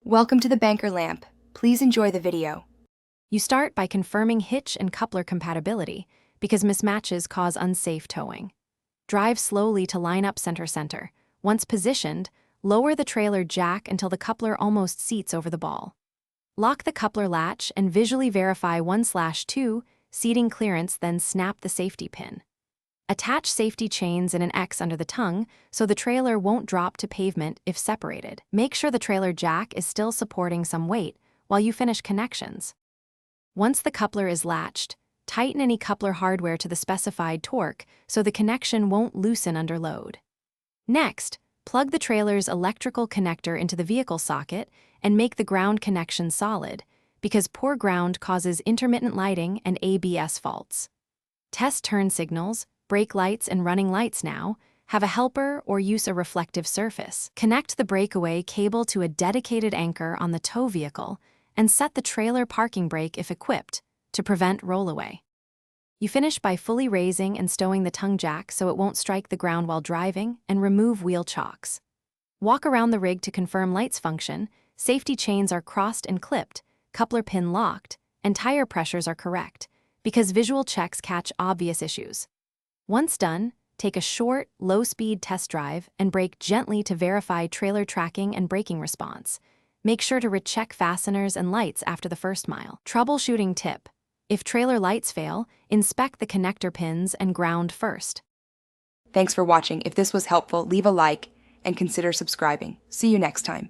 Welcome to the Banker Lamp. Please enjoy the video. You start by confirming hitch and coupler compatibility because mismatches cause unsafe towing. Drive slowly to line up center. Once positioned, lower the trailer jack until the coupler almost seats over the ball. Lock the coupler latch and visually verify 1/2 seating clearance, then snap the safety pin. Attach safety chains in an X under the tongue so the trailer won't drop to pavement if separated. Make sure the trailer jack is still supporting some weight while you finish connections. Once the coupler is latched, tighten any coupler hardware to the specified torque so the connection won't loosen under load. Next, plug the trailer's electrical connector into the vehicle socket and make the ground connection solid, because poor ground causes intermittent lighting and ABS faults. Test turn signals, brake lights and running lights now. Have a helper or use a reflective surface. Connect the breakaway cable to a dedicated anchor on the tow vehicle and set the trailer parking brake if equipped to prevent rollaway. You finish by fully raising and stowing the tongue jack so it won't strike the ground while driving, and remove wheel chocks. Walk around the rig to confirm lights function, safety chains are crossed and clipped, coupler pin locked, and tire pressures are correct, because visual checks catch obvious issues. Once done, take a short, low-speed test drive and brake gently to verify trailer tracking and braking response. Make sure to recheck fasteners and lights after the first mile. Troubleshooting tip: if trailer lights fail, inspect the connector pins and ground first. Thanks for watching. If this was helpful, leave a like and consider subscribing. See you next time.